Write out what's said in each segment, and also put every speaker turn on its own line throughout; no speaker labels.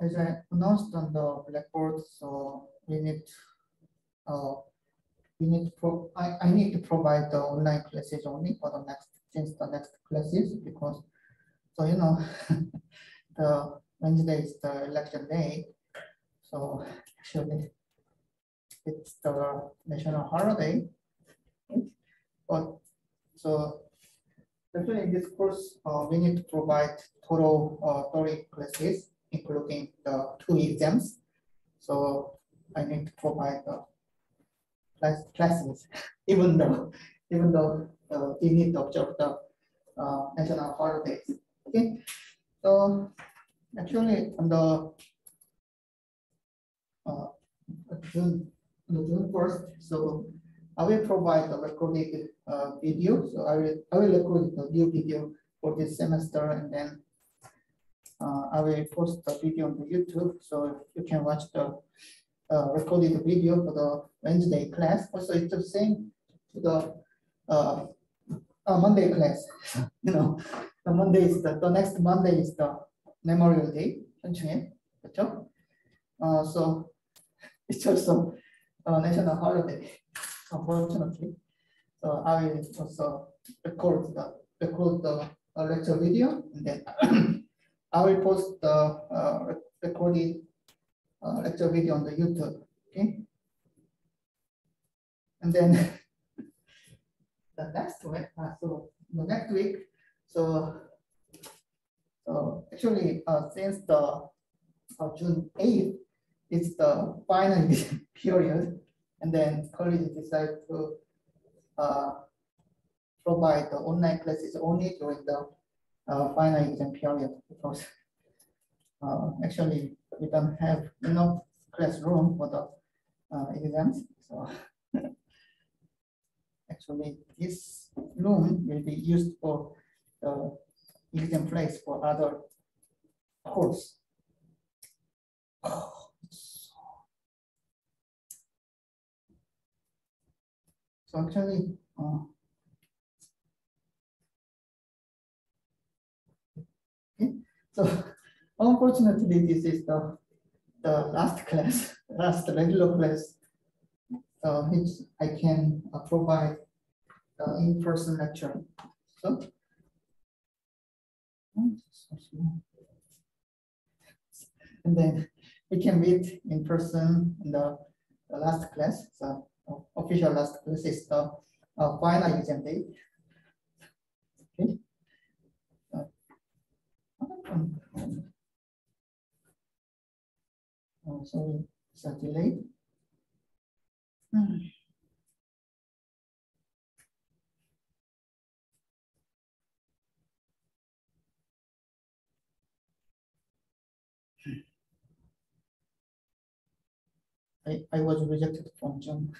As I announced on the Blackboard, so we need I need to provide the online classes only for the next classes, because so the Wednesday is the election day, so actually it's the national holiday. But so actually in this course we need to provide total 30 classes, including the 2 exams. So I need to provide the classes, even though we need to observe the national holidays. Okay, so actually on the June 1st, so I will provide the recorded video. So I will record the new video for this semester, and then I will post the video on the YouTube, so you can watch the recorded video for the Wednesday class. Also, it's the same to the Monday class. The Monday is the next Monday is the Memorial Day. So it's also a national holiday, unfortunately. So I will also record the lecture video, and then I will post the recorded lecture video on the YouTube. Okay, and then the next week. The next week. So actually, since the June 8th, it's the final period, and then college decided to provide the online classes only during the final exam period, because actually we don't have enough classroom for the exams. So actually this room will be used for the exam place for other course. So actually, okay. So unfortunately, this is the last class, last regular class, which I can provide in-person lecture. So, and then we can meet in person in the last class. So official last class is the final exam day. Okay. Sorry, it's a delay. I was rejected from June.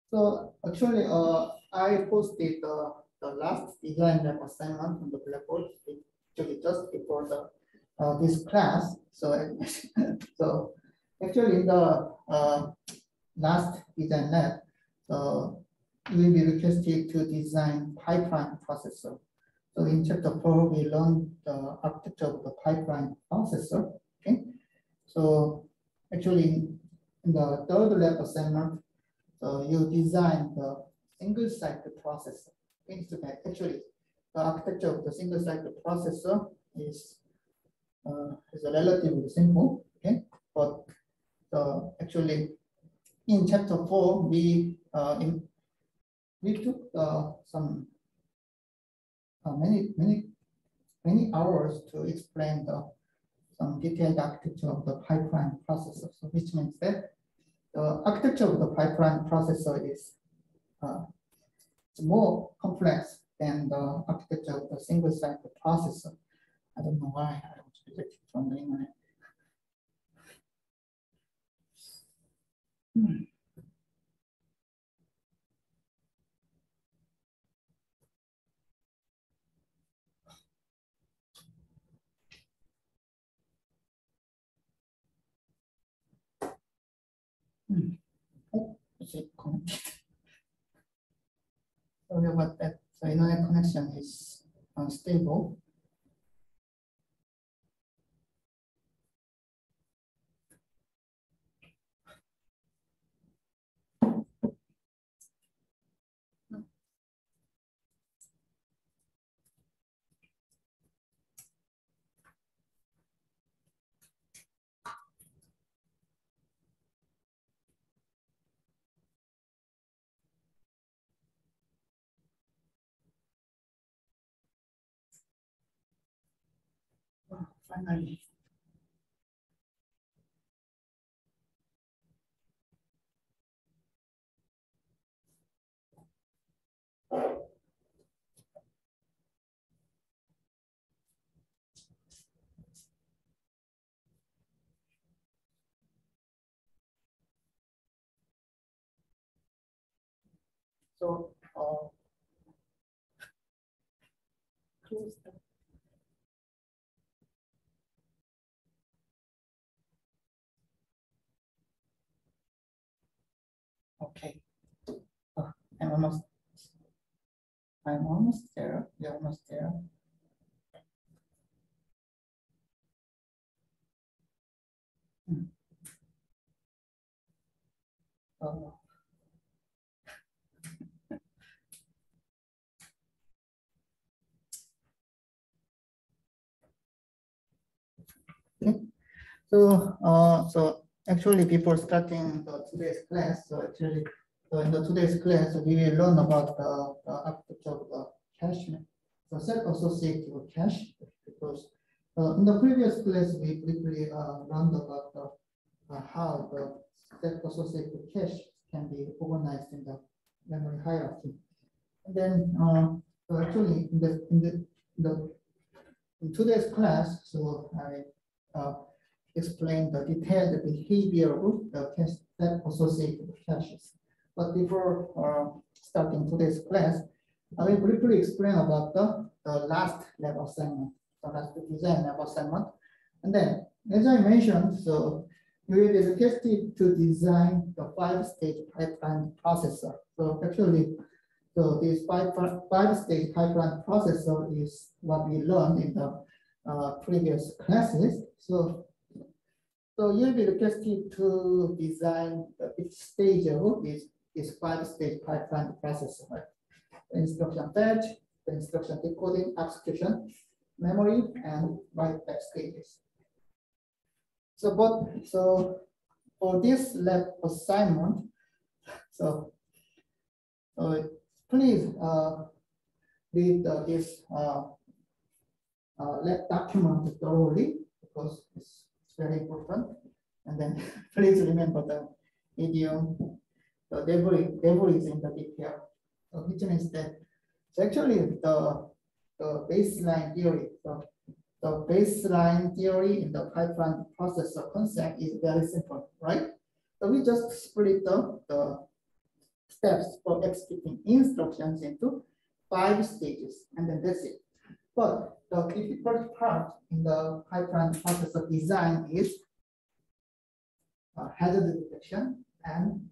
So actually, I posted the last design lab assignment on the Blackboard just before the this class. So so actually, the last design lab, you will be requested to design pipeline processor. So in chapter 4, we learned the architecture of the pipeline processor. Okay, so actually, in the third lab assignment, so you design the single cycle processor. Okay, so actually, the architecture of the single cycle processor is relatively simple. Okay, but actually, in chapter 4, we took some many hours to explain some detailed architecture of the pipeline processor. So which means that the architecture of the pipeline processor is more complex than the architecture of the single cycle processor. I don't know why I was rejected from the internet. Oh, is it connected? Sorry about that. So internet connection is unstable. Finally. So close the okay. Oh, I'm almost there. We're almost there. Oh. Okay. So actually before starting today's class, so actually in the today's class we will learn about the architecture of the cache, the self-associative cache, because in the previous class we briefly learned about how the self-associative cache can be organized in the memory hierarchy. And then so actually in today's class, so I explain the detailed behavior of the self-associated caches. But before starting today's class, I will briefly explain about the last level assignment, the last design level assignment. And then, as I mentioned, so you will be requested to design the 5-stage pipeline processor. So actually, so this five-stage pipeline processor is what we learned in the previous classes. So you'll be requested to design each stage of this 5-stage pipeline processor, right? The instruction fetch, the instruction decoding, execution, memory, and write-back stages. So for this lab assignment, so please read this lab document thoroughly, because it's very important. And then please remember the idiom, the devil is in the detail. So which means that so actually the baseline theory, the baseline theory in the pipeline processor concept is very simple, right? So we just split the steps for executing instructions into 5 stages, and then that's it. But the difficult part in the pipeline processor design is hazard detection and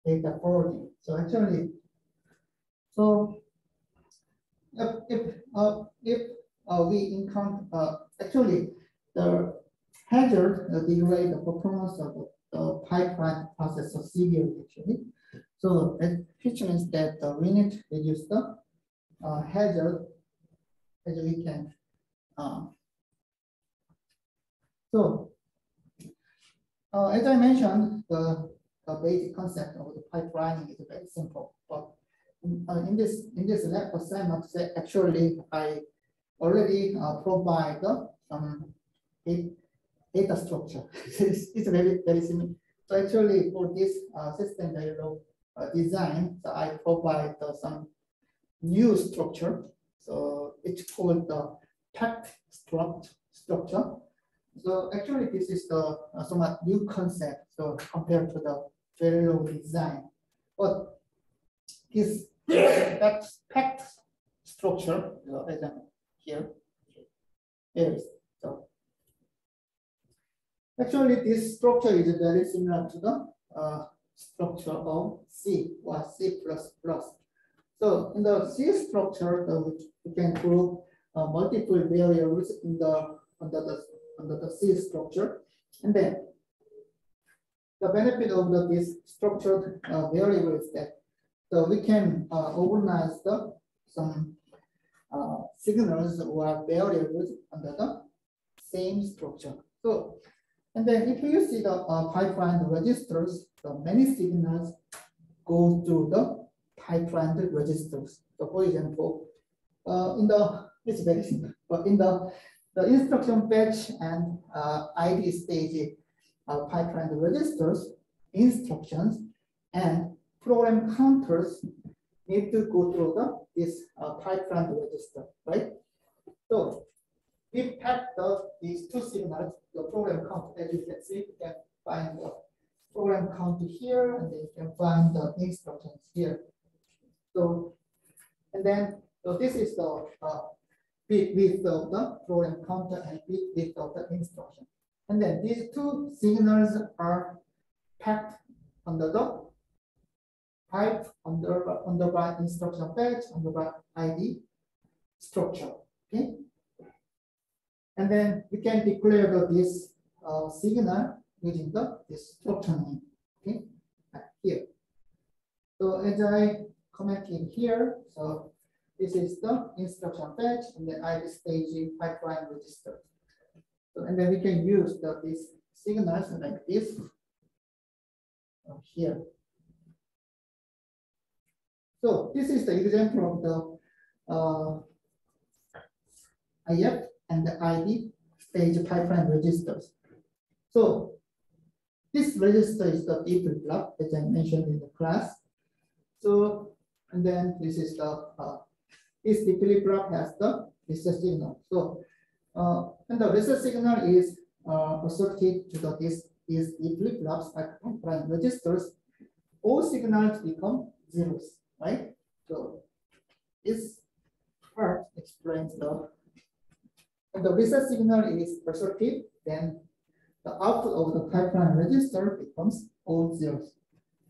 data forwarding. So actually, so if we encounter actually the hazard degrade the performance of the pipeline processor severely actually. So which means that we need to reduce the hazard as we can. As I mentioned, the basic concept of the pipelining is very simple. But in this lab assignment, actually I already provide some data structure. It's very similar. So actually for this system design, so I provide some new structure. So it's called the packed structure. So actually this is the somewhat new concept. So compared to the very low design, but this packed structure, as I'm here, there is. So actually this structure is very similar to the structure of C or C++. So in the C structure, we can group multiple variables in the under the C structure, and then the benefit of this structured variable is that we can organize some signals or variables under the same structure. So, and then if you see the pipeline registers, the many signals go through the pipeline registers. So, for example, it's very simple, but in the instruction fetch and ID stage pipeline registers, instructions and program counters need to go through this pipeline register, right? So we pack these two signals, the program count, as you can see, you can find the program count here, and then you can find the instructions here. So, and then this is the width of the program counter and width of the instruction. And then these two signals are packed under the pipe under by instruction fetch, under by ID structure. Okay. And then we can declare this signal using this structure name. Okay. Here. So as I commented here, so this is the instruction fetch and the ID stage pipeline register. So, and then we can use these signals like this here. So this is the example of the IF and the ID stage pipeline registers. So this register is the if block, as I mentioned in the class. So, and then this is this if block has the reset signal. So, and the reset signal is associated to these if flip-flops like pipeline registers. All signals become zeros, right? So this part explains when the reset signal is assertive, then the output of the pipeline register becomes all zeros.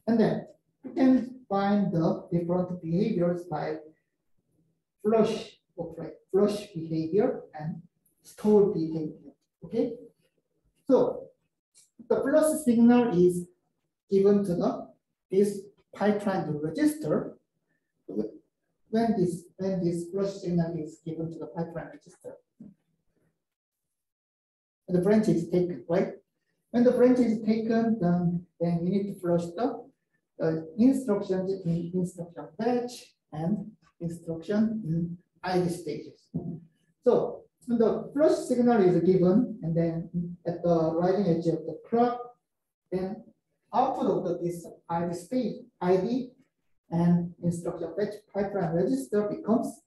And then you can find the different behaviors by flush behavior and store behavior. Okay. So the flush signal is given to this pipeline register when this flush signal is given to the pipeline register. And the branch is taken, right? When the branch is taken, then you need to flush the instructions in instruction fetch and instruction in ID stages. So when the flush signal is given, and then at the rising edge of the clock, then output of this ID stage, ID and instruction fetch pipeline register becomes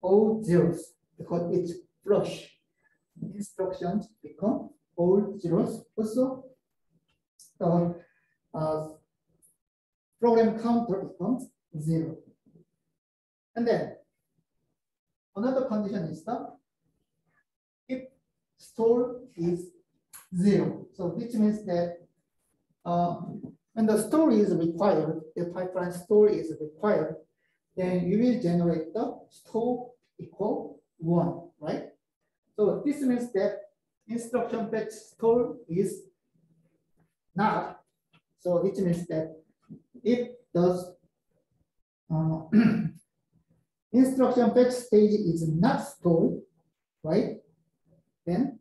all zeros because it's flush. Instructions become all zeros. Also, the program counter becomes 0. And then another condition is if store is 0. So which means that when the store is required, the pipeline store is required, then you will generate the store equal 1, right? So this means that instruction fetch store is not. So it means that if the instruction fetch stage is not stored, right? Then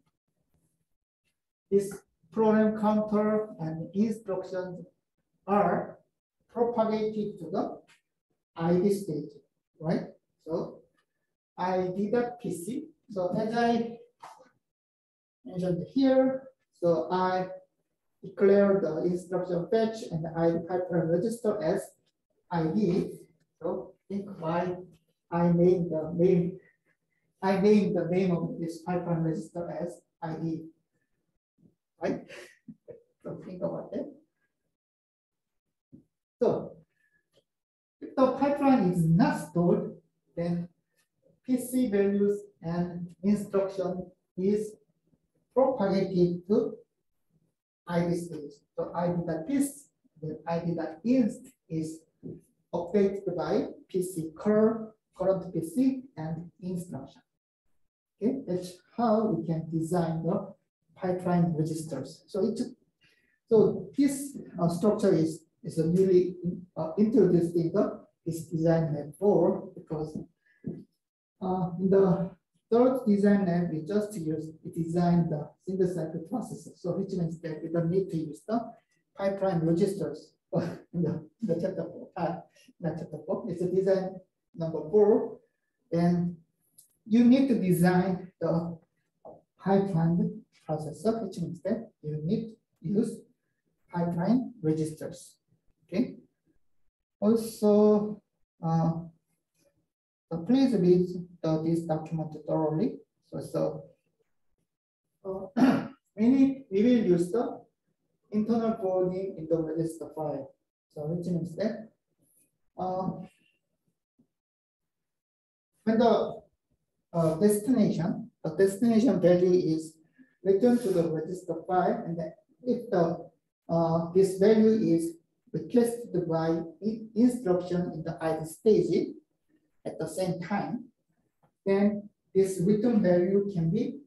this program counter and instructions are propagated to the ID stage, right? So ID.pc. So as I mentioned here, so I declare the instruction fetch and the ID pipeline register as ID. So think why I named the name of this pipeline register as ID. Right? So think about that. So if the pipeline is not stored, then PC values and instruction is propagated to ID stage. So ID.this, the ID.inst is updated by PC current PC and instruction. Okay, that's how we can design the pipeline registers. So this structure is newly introduced in this design lab 4 because in the third design lab we just designed the single cycle processor. So which means that we don't need to use the pipeline registers in the chapter 4. Not chapter 4. It's a design number 4, and you need to design the pipeline processor, which means that you need to use pipeline registers. Okay. Also, so please read this document thoroughly. We will use the internal forwarding in the register file. So which means that when the destination value is returned to the register file, and then if this value is requested by instruction in the ID stage at the same time, then this return value can be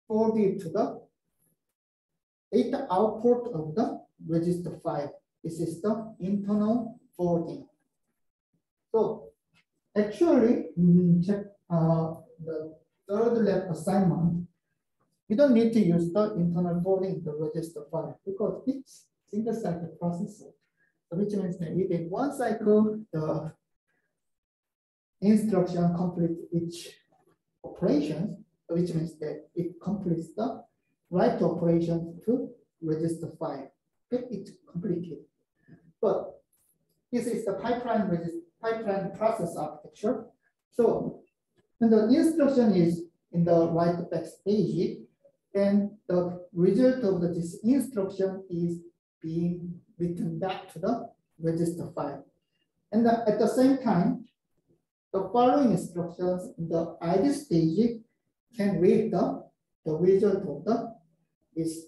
forwarded to the data output of the register file. This is the internal forwarding. So actually, the third lab assignment, we don't need to use the internal forwarding in the register file because it's single cycle processor. So which means that within one cycle, the instruction completes each operation, which means that it completes the write operation to register file. It's complicated, but this is the pipeline process architecture. So when the instruction is in the write back stage, then the result of this instruction is being written back to the register file. And at the same time, the following instructions in the ID stage can read the result of this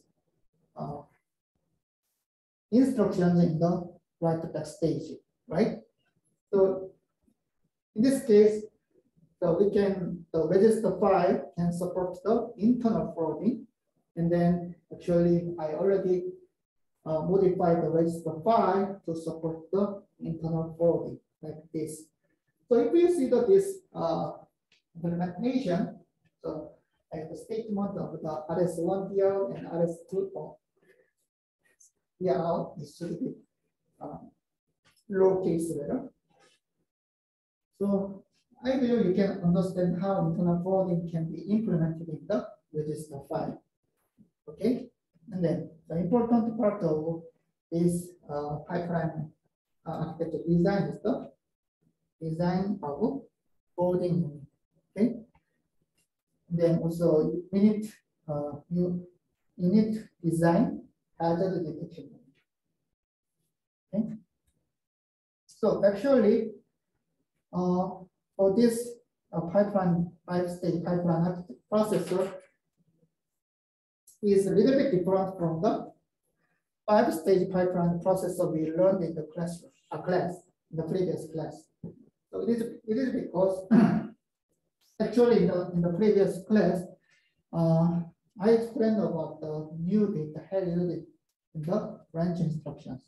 instructions in the write back stage, right? So in this case, the register file can support the internal forwarding, and then actually I already modified the register file to support the internal forwarding like this. So if you see this implementation, so like the statement of the RS1 DL and RS2 DL is should be lowercase letter. So I believe you can understand how internal forwarding can be implemented in the register file. Okay, and then the important part of this pipeline architecture design is the design of forwarding unit. Okay, and then also unit design hazard detection. Okay, so actually, for this pipeline 5-stage pipeline processor is a little bit different from the 5-stage pipeline processor we learned in the in the previous class. So it is because actually in the previous class, I explained about the new data held in the branch instructions.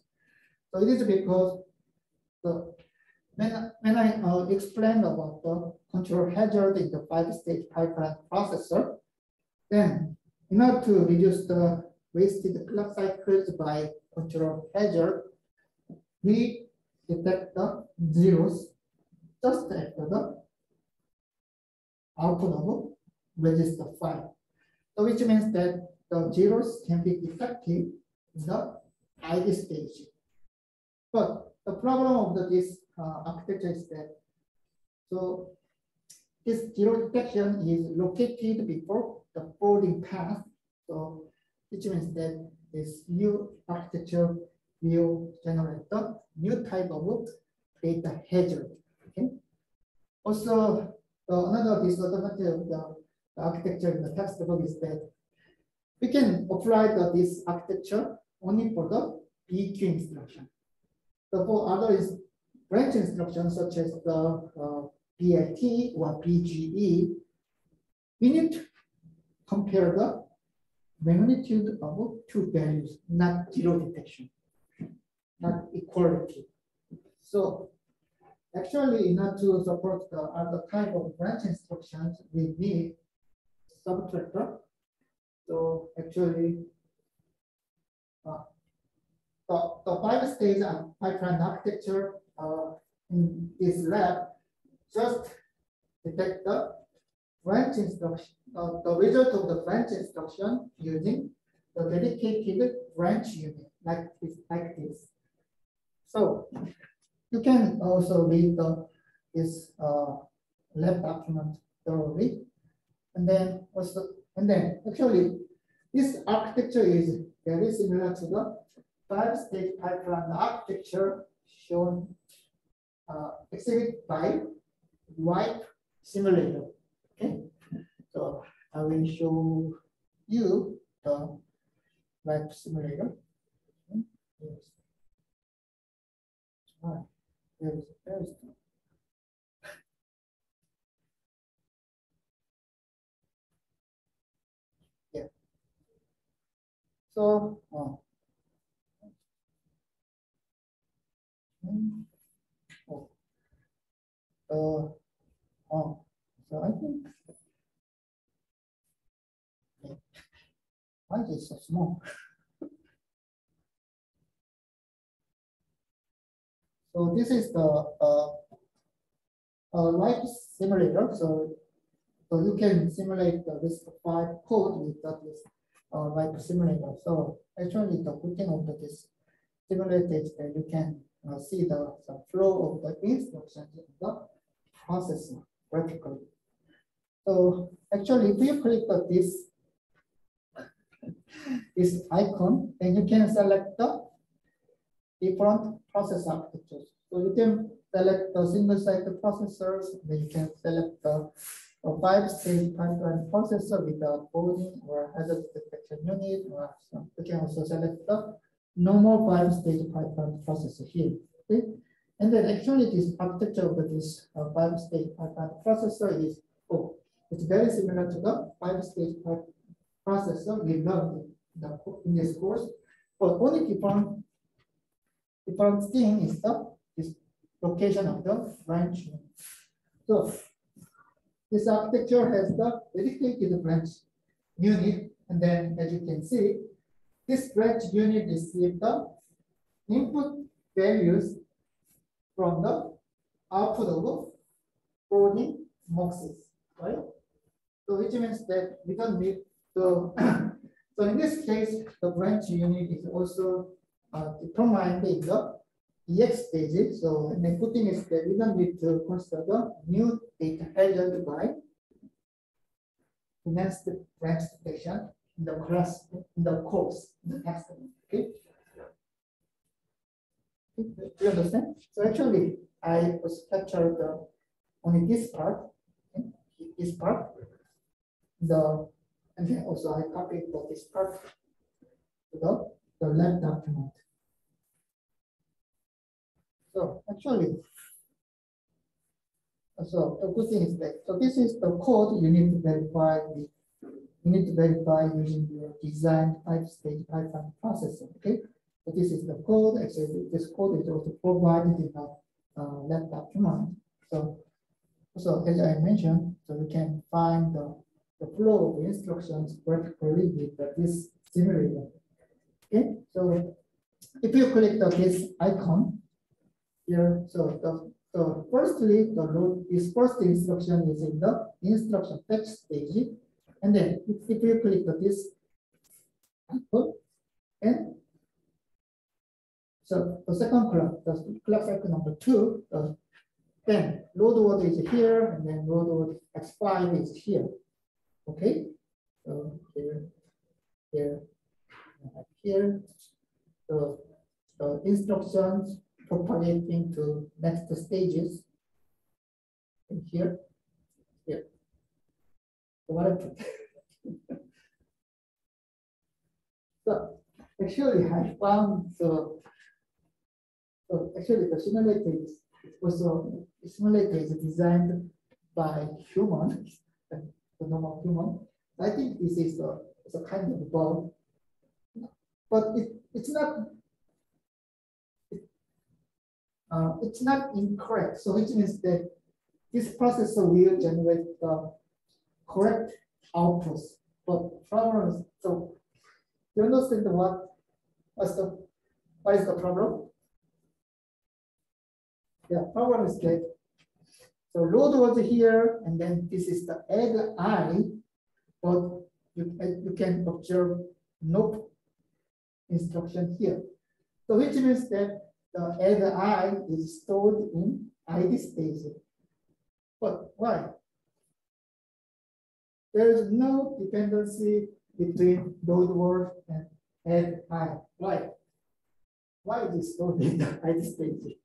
So it is because when I explained about the control hazard in the 5-stage pipeline processor, then in order to reduce the wasted clock cycles by control hazard, we detect the zeros just after the output of register file. So which means that the zeros can be detected in the ID stage. But the problem of this architecture is that this zero detection is located before the forwarding path. So which means that this new architecture will generate the new type of data hazard. Okay. Also, another disadvantage of the architecture in the textbook is that we can apply this architecture only for the BQ instruction. So for other branch instructions such as the BLT or BGE, we need to compare the magnitude of two values, not zero detection, not equality. So actually, in order to support the other type of branch instructions, we need subtractor. So actually, the 5-stage pipeline architecture in this lab just detect the branch instruction, the result of the branch instruction using the dedicated branch unit like this. So you can also read this lab document thoroughly, and then actually this architecture is very similar to the 5-stage pipeline architecture shown exhibit 5 wipe simulator. Okay, so I will show you the wipe simulator. There's yeah. So so I think why is it so small? So this is the life simulator. So you can simulate the RISC-V code with this life simulator. So actually, the good thing of this simulator is that you can see the flow of the instructions in the processor vertically. So actually, if you click this icon, then you can select the different process architectures. So you can select the single-cycle processors, then you can select the 5-stage pipeline processor without coding or hazard detection unit, or so you can also select the normal 5-stage pipeline processor here. Okay? And then actually this architecture of this 5-stage pipeline processor is it's very similar to the 5-stage processor we learned in this course, but only different thing is this location of the branch. So this architecture has the dedicated branch unit, and then as you can see, this branch unit receives the input values from the output of coding boxes, right? So which means that we don't need to. So in this case, the branch unit is also determined in the EX stage. So the good thing is that we don't need to consider the new data handled by enhanced branch detection in the class, in the course, in the text. Okay. Do you understand? So actually, I was captured only this part, okay? This part, and then also I copied this part to the lab document. So actually, so the good thing is that this is the code you need to verify. You need to verify using your designed 5-stage pipeline processor. Okay. So this is the code. Actually, this code is also provided in the lab document. So as I mentioned, so we can find the flow of instructions vertically with this simulator. Okay. So if you click this icon here, so firstly, this first instruction is in the instruction fetch stage, and then if you click this icon, and so the second clock, the clock cycle number 2, then load word is here, and then load word X5 is here. Okay, so here, so the instructions propagating to next stages. And here. So what I put? So actually, I found actually the simulator is also simulator is designed by human, the normal human. I think this is a kind of bug, but it's not incorrect. So which means that this processor will generate the correct outputs. But problems. So you understand what is the problem? Yeah, problem is that so load was here, and then this is the add I, but you can observe no instruction here. So which means that the add I is stored in ID space. But why? There is no dependency between load word and add I. Why? Why is it stored in the ID space?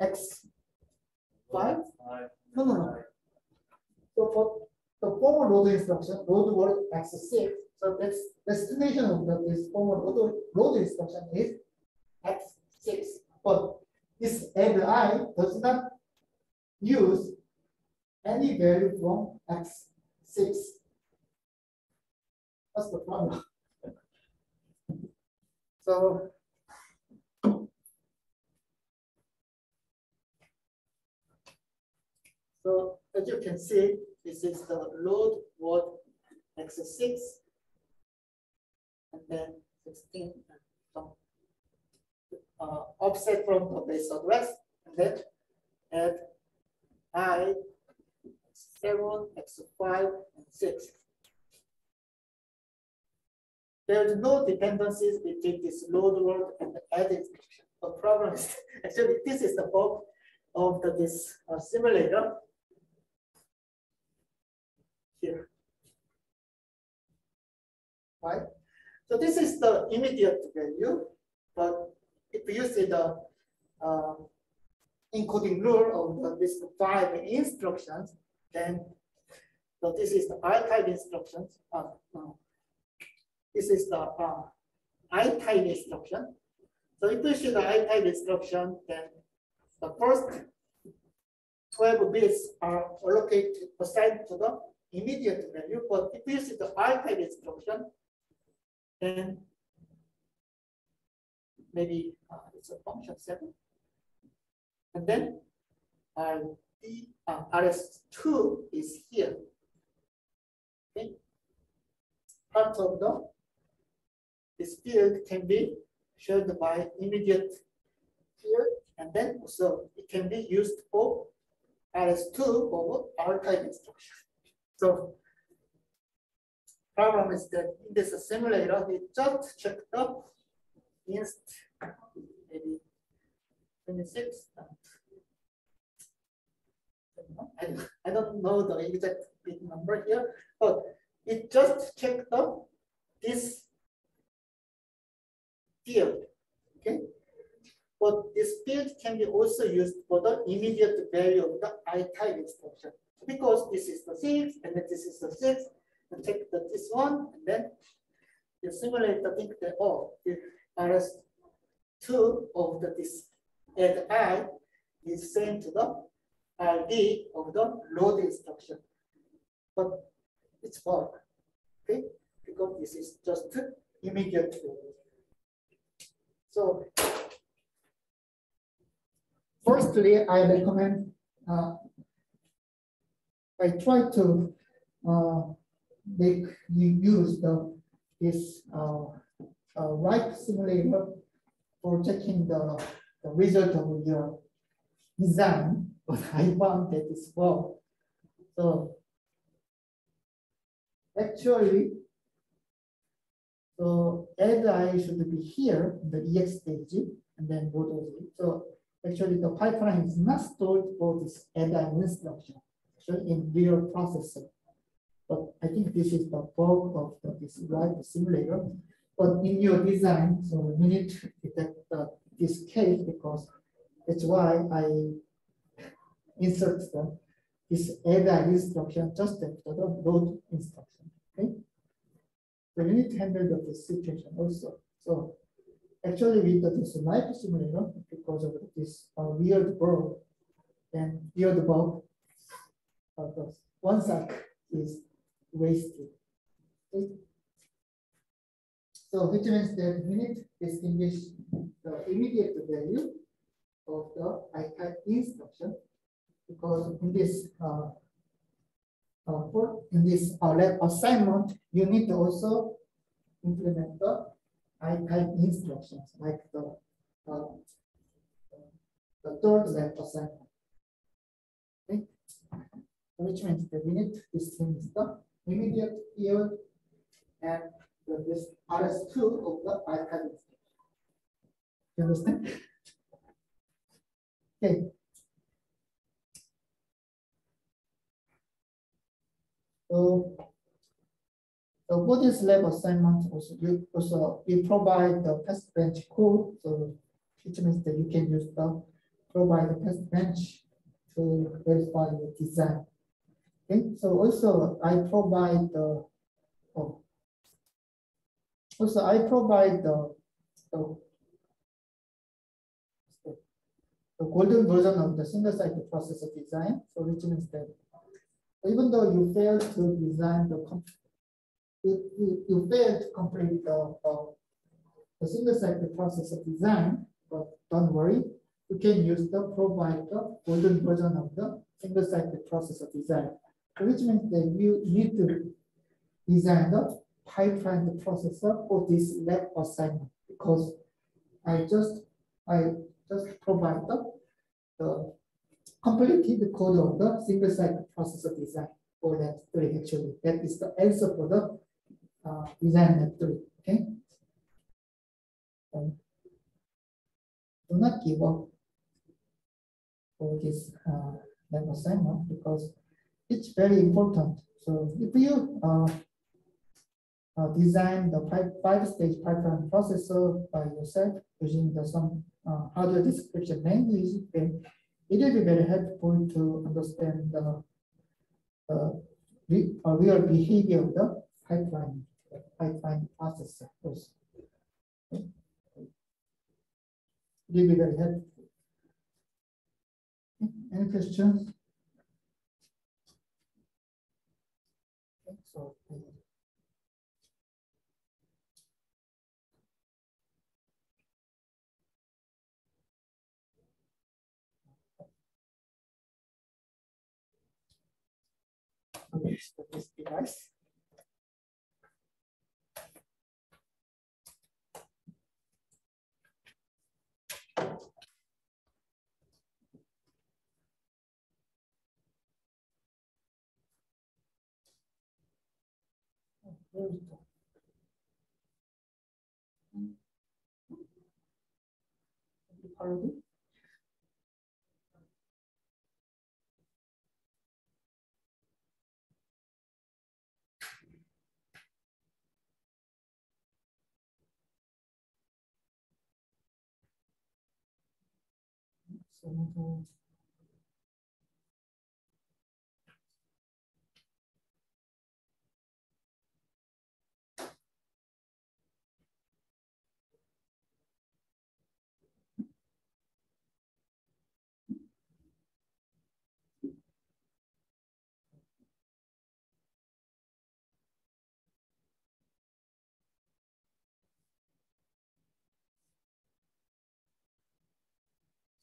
X5? No. So for the former load instruction, load word X6. So that's destination of this former load instruction is X6. But this add I does not use any value from X6. That's the problem. So as you can see, this is the load word X6 and then 16 offset from the base address, and then add I, X7, X5, and 6. There is no dependencies between this load word and the add instruction. The problem is actually this is the bug of this simulator here. Right? So this is the immediate value, but if you see the encoding rule of this 5 instructions, then so this is the I-type instructions. This is the I-type instruction. So if you see the I-type instruction, then the first 12 bits are assigned to the immediate value. But if you see the I-type instruction, then maybe it's a function 7. And then RS2 is here. Okay. Part of this field can be shared by immediate field, and then also it can be used for RS2 or R-type instruction. So problem is that in this simulator, it just checked up inst maybe 26. I don't know the exact bit number here, but it just checked up this field. Okay, but this field can be also used for the immediate value of the I-type instruction. Because this is the 6, and then this is the 6, and take this one, and then you simulate the think that the RS2 of this add I is same to the RD of the load instruction. But it's wrong, okay? Because this is just immediate value. So firstly, I recommend I try to make you use this right simulator for checking the result of your design, but I found that it's wrong. So actually, so add I should be here in the EX stage, and then what was it? So actually, the pipeline is not stored for this add I instruction, actually in real processor. But I think this is the bulk of this right simulator. But in your design, so you need to detect this case, because that's why insert this add instruction just after the load instruction. Okay, so you need to handle this situation also. So actually, with this life simulator, because of this weird bug, and weird bug, one cycle is wasted. Okay? So which means that we need to distinguish the immediate value of the I-type instruction, because in this lab assignment, you need to also implement the I-type instructions, like the third lab assignment. Okay? Which means that we need to distinguish the immediate yield and this RS2 of the I-type instruction. You understand? Okay. So for this lab assignment, we provide the test bench code, so which means that you can use provide the test bench to verify the design. Okay, so also I provide the golden version of the single cycle processor design. So which means that even though you failed to design you failed to complete the single cycle processor design, but don't worry, you can use the provide the golden version of the single cycle processor design, which means that you need to design the pipeline the processor for this lab assignment, because I just provide the completed code of the single cycle processor design for that 3 actually. That is the answer for the design lab 3. Okay. Do not give up for this lab assignment, because it's very important. So if you design the 5-stage pipeline processor by yourself using some hardware description language, then it will be very helpful to understand the real behavior of the pipeline processor also. Okay. It will be very helpful. Okay. Any questions? Okay, so this device. Pardon?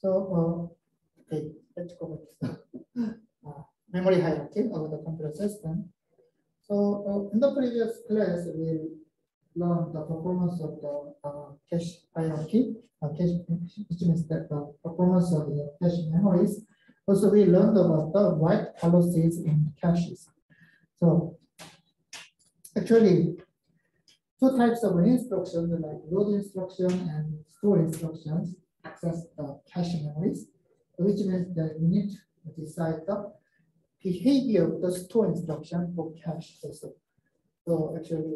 So, okay, let's go back to the memory hierarchy of the computer system. So, in the previous class, we learned the performance of the cache hierarchy, which means that the performance of the cache memories. Also, we learned about the write policies in caches. So, actually, 2 types of instructions, like load instruction and store instructions, access the cache memories, which means that we need to decide the behavior of the store instruction for cache also. So actually,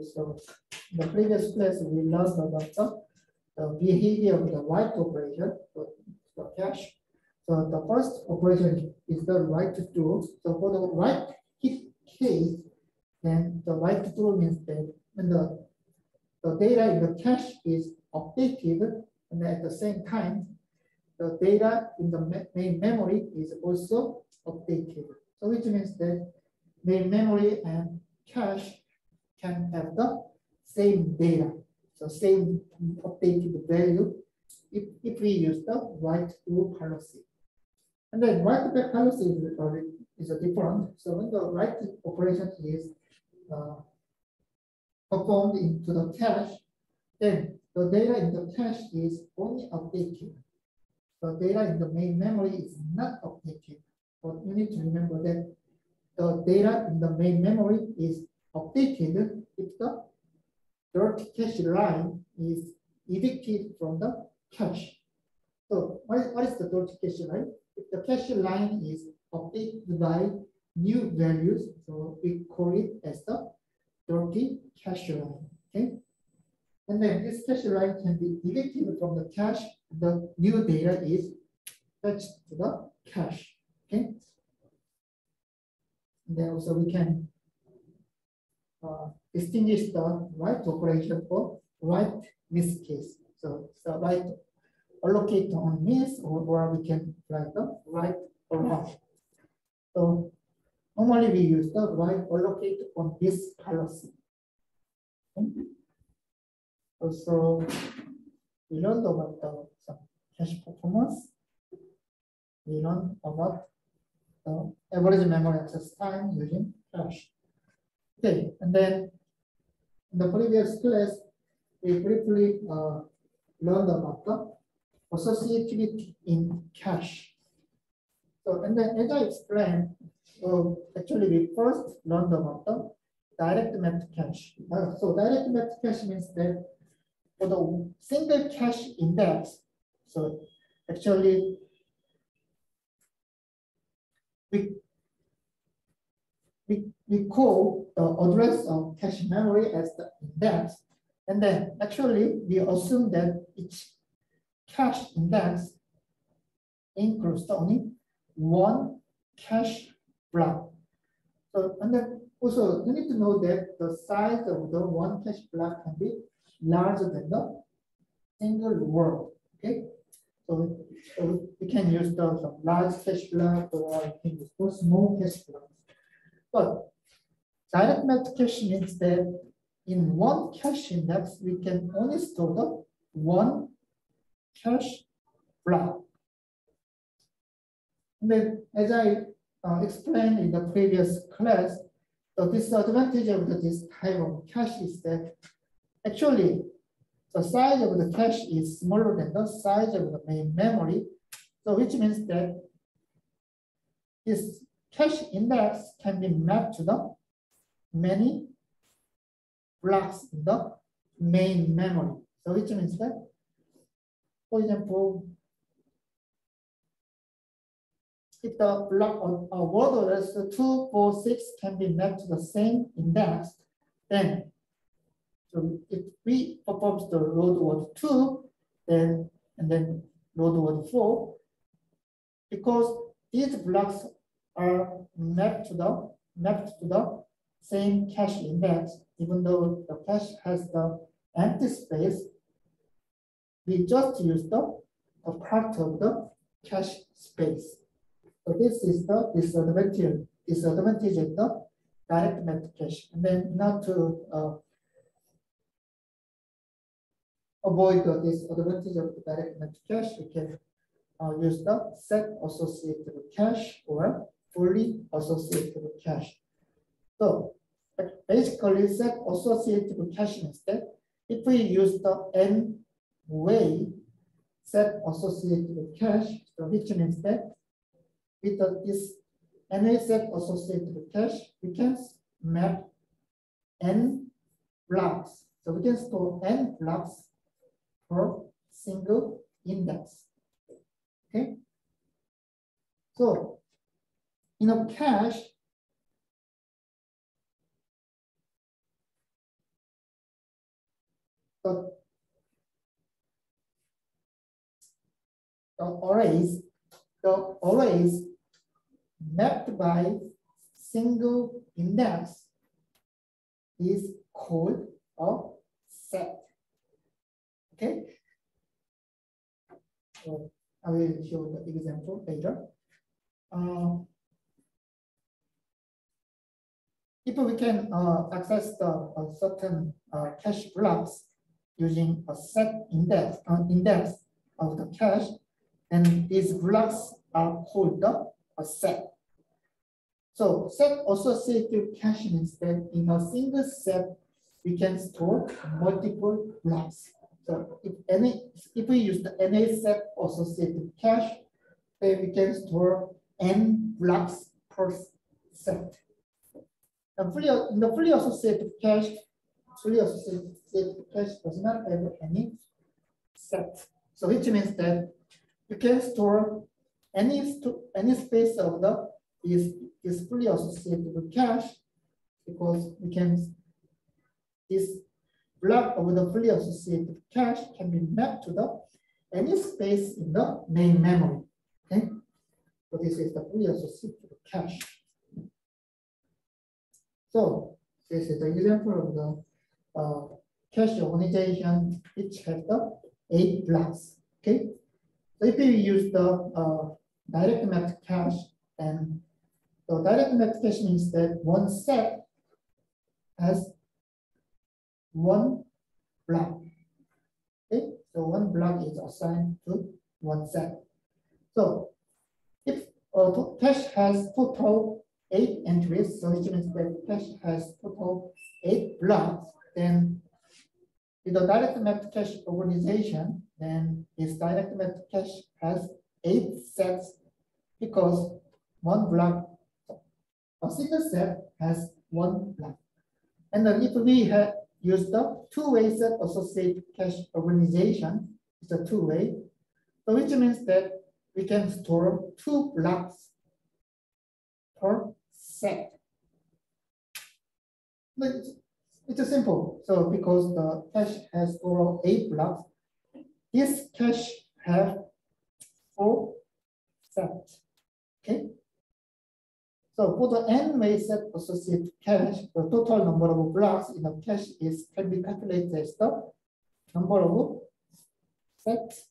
in the previous class, we learned about the behavior of the write operation for cache. So the first operation is the write through. So for the write case, then the write through means that when the data in the cache is updated, and at the same time, the data in the main memory is also updated. So which means that main memory and cache can have the same data, so same updated value if we use the write through policy. And then write back policy is a different. So when the write operation is performed into the cache, then the data in the cache is only updated. The data in the main memory is not updated. But you need to remember that the data in the main memory is updated if the dirty cache line is evicted from the cache. So what is the dirty cache line? If the cache line is updated by new values, so we call it as the dirty cache line. Okay. And then this cache line can be evicted from the cache. The new data is fetched to the cache. Okay. And then also we can distinguish the write operation for write miss case. So it's the write allocate on miss, or we can write the write around. So normally we use the write allocate on miss policy. Okay. Also, we learned about some cache performance. We learned about the average memory access time using cache. Okay, and then in the previous class, we briefly learned about the associativity in cache. So, and then as I explained, actually we first learned about the direct mapped cache. So direct mapped cache means that for the single cache index, so actually we call the address of cache memory as the index, and then actually we assume that each cache index includes only one cache block. So, and then also you need to know that the size of the one cache block can be larger than the single word. Okay, so we can use the large cache block, or we can use those small cache blocks. But direct mapped cache means that in one cache index, we can only store the one cache block. And then, as I explained in the previous class, the disadvantage of this type of cache is that actually the size of the cache is smaller than the size of the main memory. So which means that this cache index can be mapped to the many blocks in the main memory. So which means that, for example, if the block of word address 2, 4, 6 can be mapped to the same index, then so if we perform the load word 2, then and then load word 4, because these blocks are mapped to the same cache index, even though the cache has the empty space, we just use the part of the cache space. So this is the disadvantage of the direct mapped cache. And then now to avoid the disadvantage of the direct mapped cache, we can use the set associative cache or fully associative cache. So basically, set associative cache means that if we use the n-way set associative cache, so which means that with this n-way set associative cache, we can map n blocks. So we can store n blocks per single index. Okay. So in a cache, the arrays mapped by single index is called a set. Okay. So I will show the example later. If we can access the certain cache blocks using a set index of the cache, then these blocks are called a set. So set associative cache means that in a single set we can store multiple blocks. So if we use the NA set associative cache, then we can store n blocks per set. In the fully associative cache does not have any set. So which means that you can store any space of the is fully associative cache, because we can this block of the fully associative cache can be mapped to the any space in the main memory. Okay, so this is the fully associative cache. So this is the example of the cache organization, which has the 8 blocks. Okay, so if we use the direct mapped cache, then the direct mapped cache means that one set has one block. Okay, so one block is assigned to one set. So if cache has total 8 entries, so which means that cache has total 8 blocks, then with the direct mapped cache organization, then this direct mapped cache has 8 sets, because one block, a single set has one block. And then if we had used the two-way set associated cache organization, it's a two-way, so which means that we can store 2 blocks per set. But it's simple. So because the cache has overall 8 blocks, this cache have 4 sets. Okay. So for the n-way set associated cache, the total number of blocks in the cache can be calculated as the number of sets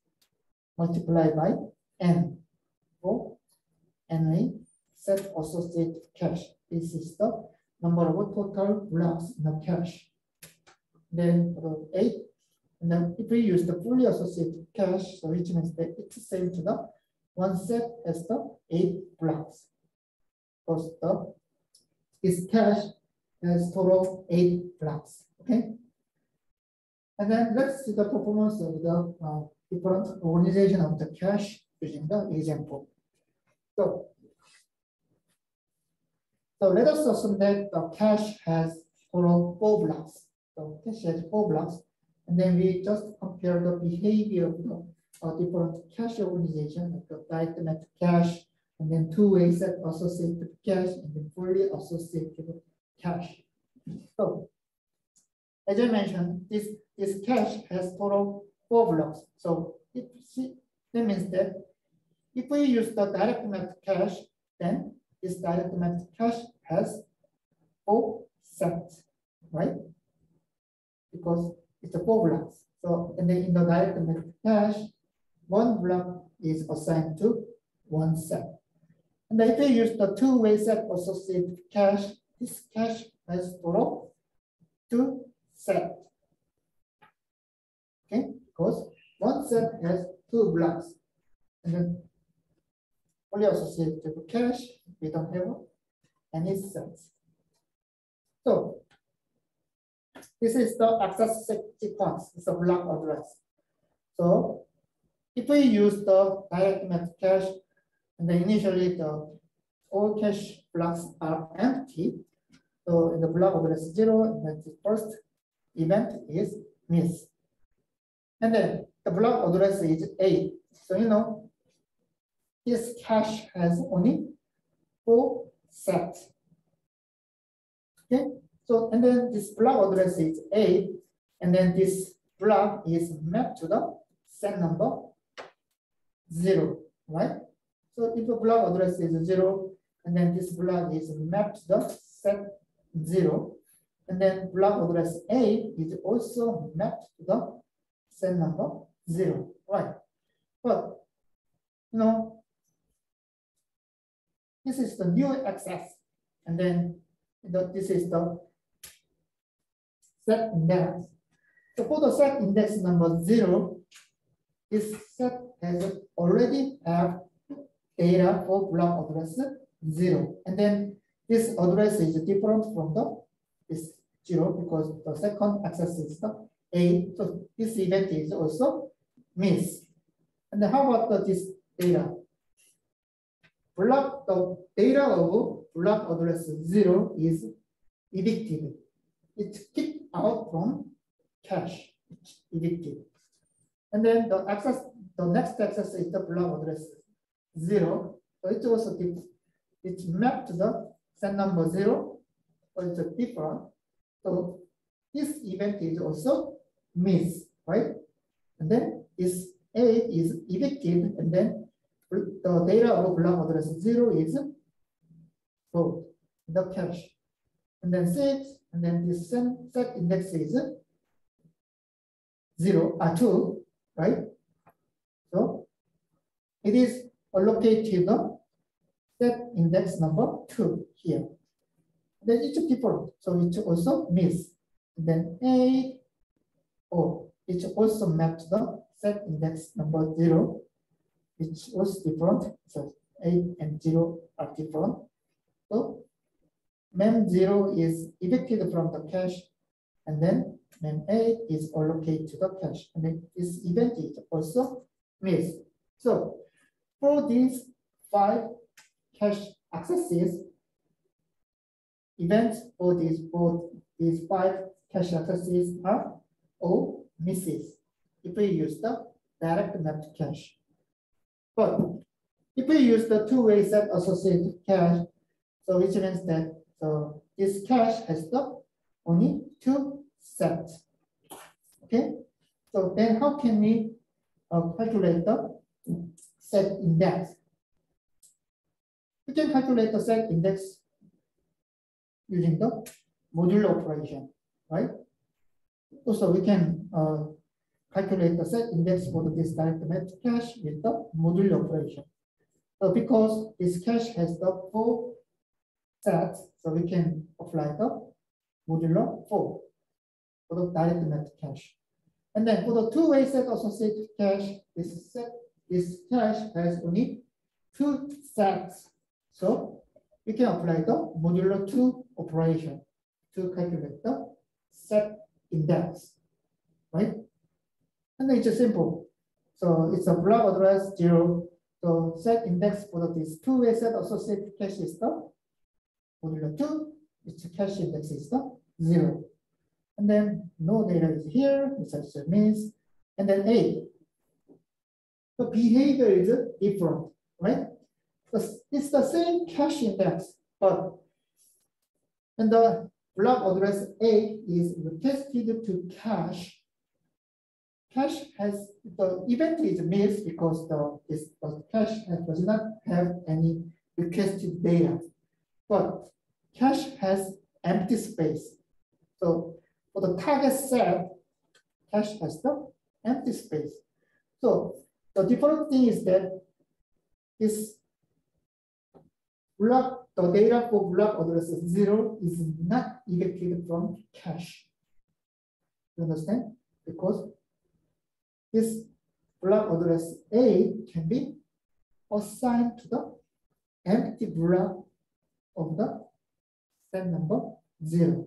multiplied by n for n-way set associated cache. This is the number of total blocks in the cache. Then 8, and then if we use the fully associated cache, so which means that it's the same to the one set as the 8 blocks. Because this cache has total 8 blocks. Okay. And then let's see the performance of the different organization of the cache using the example. So let us assume that the cache has total 4 blocks. So cache has 4 blocks, and then we just compare the behavior of the different cache organization, like the direct mapped cache, and then two-way set associated cache, and then fully associated cache. So as I mentioned, this cache has total 4 blocks. So that means that if we use the direct mapped cache, then this direct mapped cache has 4 sets, right? Because it's a 4 blocks. So and then in the direct mapped cache, 1 block is assigned to 1 set. And if we use the two-way set associated cache, this cache has total 2 sets. Okay, because 1 set has 2 blocks. And then fully associated cache, we don't have any sets. So this is the access sequence. It's a block address. So if we use the direct mapped cache, and then initially all cache blocks are empty. So in the block address 0, and then the first event is miss. And then the block address is 8. So this cache has only 4 sets. Okay. So and then this block address is 8, and then this block is mapped to the set number 0, right? So if the block address is 0, and then this block is mapped to the set 0, and then block address A is also mapped to the set number 0, right? But you know, this is the new access, and then this is the set index. So for the set index number 0, this set has already have data for block address 0, and then this address is different from this 0 because the second access is the A. So this event is also missed. And then how about this data? The data of block address 0 is evicted. It's kicked out from cache. It's evicted. And then the next access is the block address 0. So it's also it's mapped to the set number 0, but it's different. So this event is also missed, right? And then this A is evicted, and then the data of block address 0 is stored in the cache. And then 6, and then this set index is 2, right? So it is allocated the set index number 2 here. Then it's different, so it's also missed. Then A, it's also mapped the set index number 0, which was different. So 8 and 0 are different. So mem0 is evicted from the cache, and then mem8 is allocated to the cache, and then this event is also missed. So for these 5 cache accesses, events for these 5 cache accesses are all misses if we use the direct mapped cache. But if we use the two-way set associative cache, so which means that this cache has the only 2 sets. Okay, so then how can we calculate the set index? We can calculate the set index using the modulo operation, right? Also, we can calculate the set index for this direct mapped cache with the modulo operation. So because this cache has the 4 sets, so we can apply the modulo 4 for the direct mapped cache. And then for the two-way set associative cache, this cache has only 2 sets. So we can apply the modulo 2 operation to calculate the set index, right? And it's just simple. So it's a block address 0. So set index for this two-way set associative cache is the modulo 2. Its cache index is the 0. And then no data is here, which also means, and then A. The behavior is different, right? It's the same cache index, but when the block address A is requested to cache, cache has the event is missed because the cache does not have any requested data, but cache has empty space. So for the target set, cache has the empty space. So the different thing is that this block, the data for block address 0 is not evicted from cache. You understand? Because this block address A can be assigned to the empty block of the set number 0.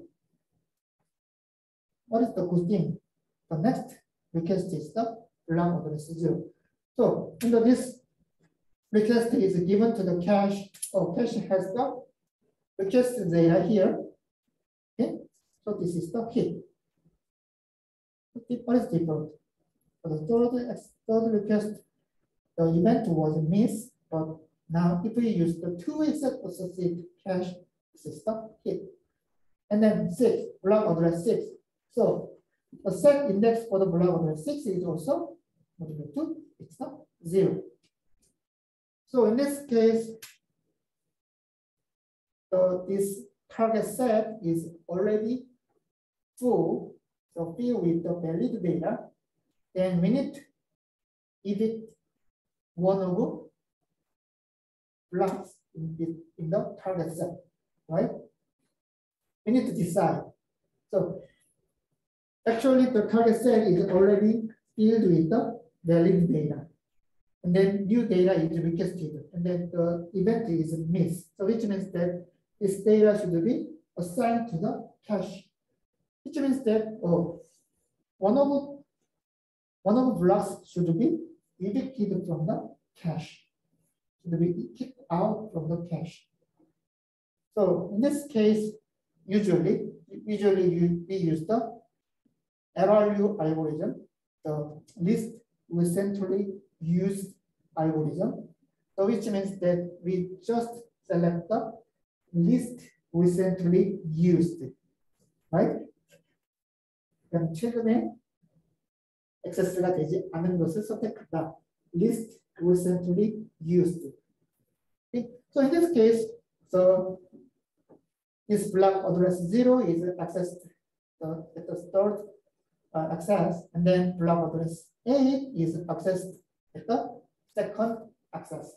What is the good thing? The next request is the block address 0. So this request is given to the cache. Cache has the request data here. Okay, so this is the hit. What is different? For the third request, the event was missed, but now if we use the two-way set associative cache, this is the hit. And then 6, block address 6. So the set index for the block address 6 is also modulo 2, it's the 0. So in this case, So this target set is already full, so fill with the valid data. Then we need to edit one of blocks in the target set, right? We need to decide. So actually the target set is already filled with the valid data. And then new data is requested. And then the event is missed. So which means that this data should be assigned to the cache. Which means that one of blocks should be evicted from the cache. Should be kicked out from the cache. So in this case, usually we use the LRU algorithm, the least recently used algorithm. So which means that we just select the least recently used, right? 그럼 최근에 액세스가 되지 않은 것을 선택한다. Least recently used. Okay? So in this case, so this block address 0 is accessed at the start access, and then block address 8 is accessed at the second access.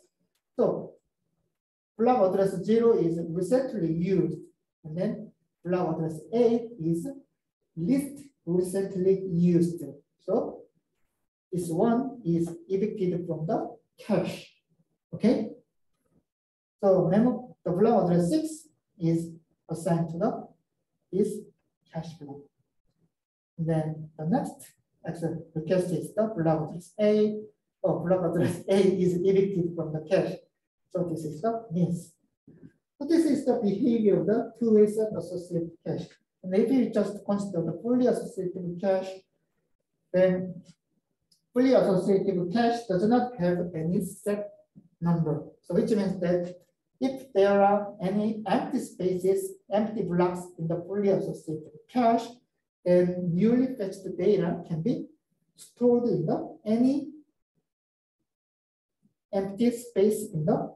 So block address 0 is recently used, and then block address 8 is least recently used. So this one is evicted from the cache. Okay. So the block address 6 is assigned to this cache block. And then the next request is the block address 8. Block address 8 is evicted from the cache. So this is the miss. So this is the behavior of the two-way set associative cache. And if you just consider the fully associative cache, then fully associative cache does not have any set number. So which means that if there are any empty spaces, empty blocks in the fully associative cache, then newly fetched data can be stored in any empty space in the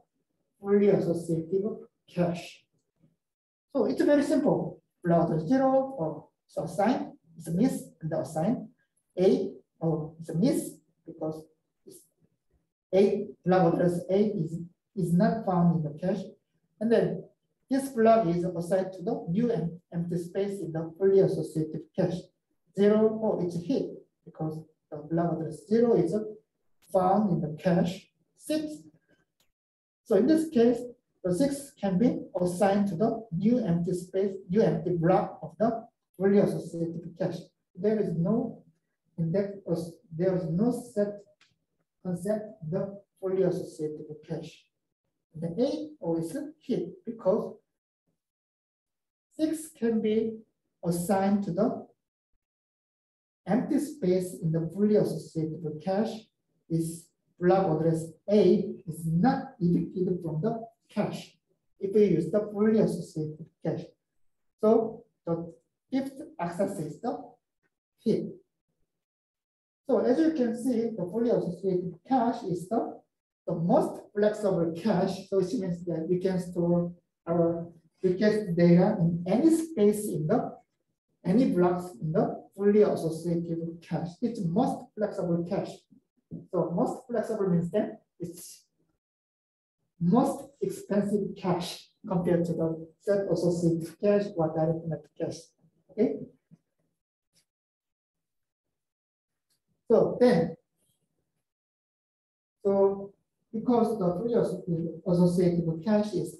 fully associative cache. So it's very simple. Block address 0 so assign is a miss, and the assign 8 it's a miss because block address 8 is not found in the cache. And then this block is assigned to the new empty space in the fully associative cache. 0, it's a hit because the block address 0 is found in the cache. 6. So in this case, the 6 can be assigned to the new empty space, new empty block of the fully associative cache. There is no index, there is no set concept in the fully associative cache. The 8 is a hit because 6 can be assigned to the empty space in the fully associative cache. Is block address 8 is not evicted from the cache if we use the fully associated cache. So the fifth access is the hit. So as you can see, the fully associated cache is the most flexible cache. So it means that we can store our request data in any space in any blocks in the fully associated cache. It's most flexible cache. So most flexible means that it's most expensive cache compared to the set associated cache or direct connected cache. Okay. So because the fully associated cache is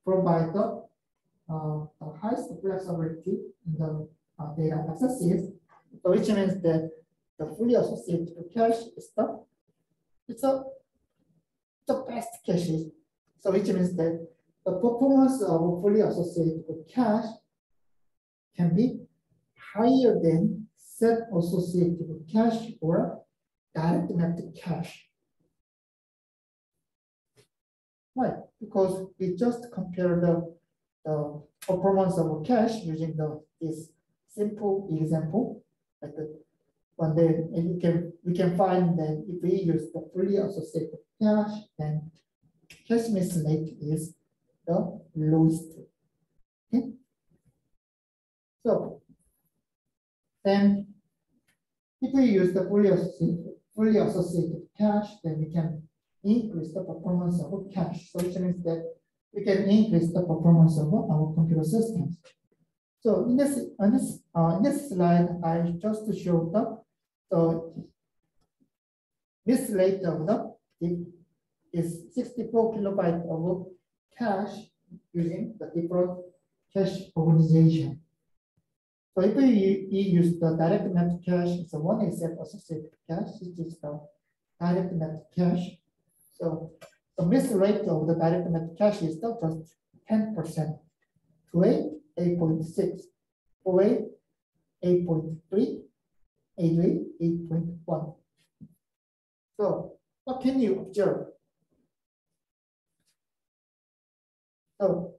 provide the highest flexibility in the data accesses, so which means that the fully associated cache is the best cache. So which means that the performance of a fully associated cache can be higher than set associated cache or direct connected cache. Why? Because we just compare the performance of a cache using this simple example. Like one day, we can find that if we use the fully associated cache, then cache miss rate is the lowest. Okay. So then if we use the fully associated cache, then we can increase the performance of cache. So which means that we can increase the performance of our computer systems. So in this slide, I just showed the this rate of it is 64 kilobytes of cache using the different cache organization. So if we use the direct net cache, so one is set associated cache, which is the direct net cache. So the miss rate of the direct net cache is just 10%. 8.6, 8.3, 8.1. So what can you observe? So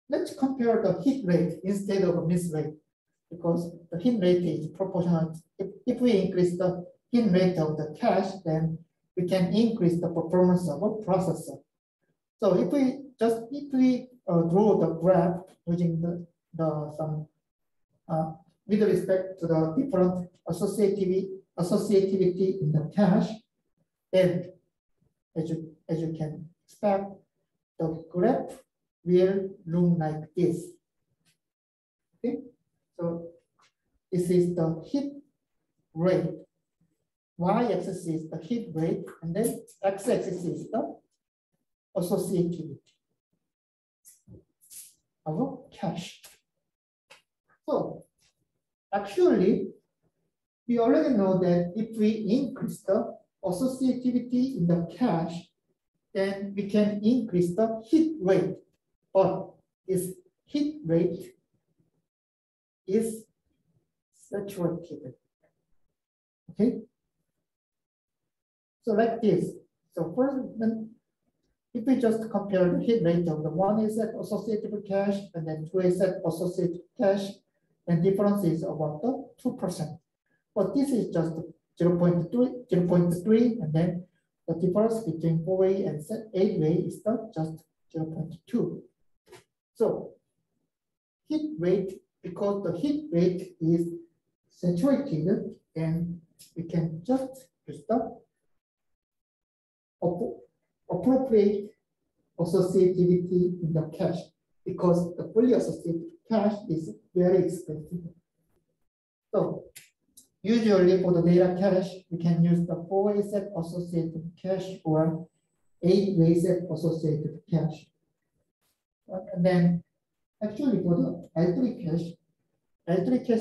let's compare the hit rate instead of a miss rate, because the hit rate is proportional. If we increase the hit rate of the cache, then we can increase the performance of a processor. So if we draw the graph using with respect to the different associativity in the cache, then as you can expect, the graph will look like this. Okay, so this is the hit rate. Y-axis is the hit rate, and then x-axis is the associativity of cache. So actually, we already know that if we increase the associativity in the cache, then we can increase the hit rate. But this hit rate is saturated. Okay. So like this. So first, if we just compare the hit rate of the one is set associative cache and then two is set associative cache, and difference is about 2%. But this is just 0.3, and then the difference between 4-way and 8-way is just 0.2. So hit rate, because the hit rate is saturated, then we can just use the appropriate associativity in the cache, because the fully associated cache is very expensive. So usually for the data cache, we can use the 4-way set associative cache or 8-way set associative cache. And then actually for the L3 cache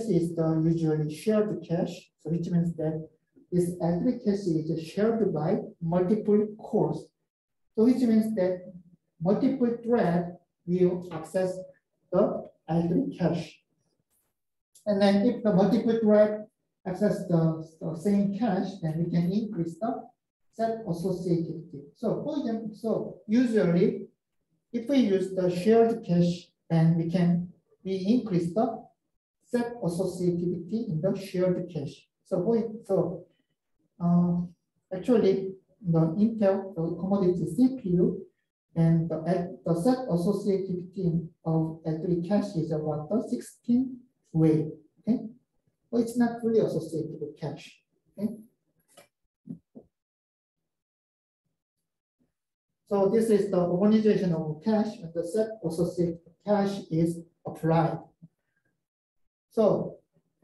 is the usually shared cache, so which means that this L3 cache is shared by multiple cores. So which means that multiple threads will access the L3 cache. And then if the multiple thread access the same cache, then we can increase the set associativity. So for example, so usually if we use the shared cache, then we increase the set associativity in the shared cache. So actually the Intel, the commodity CPU, and the set associativity of L3 cache is about the 16-way. Okay, well, it's not fully associated with cache. Okay, so this is the organization of cache, and the set associated cache is applied. So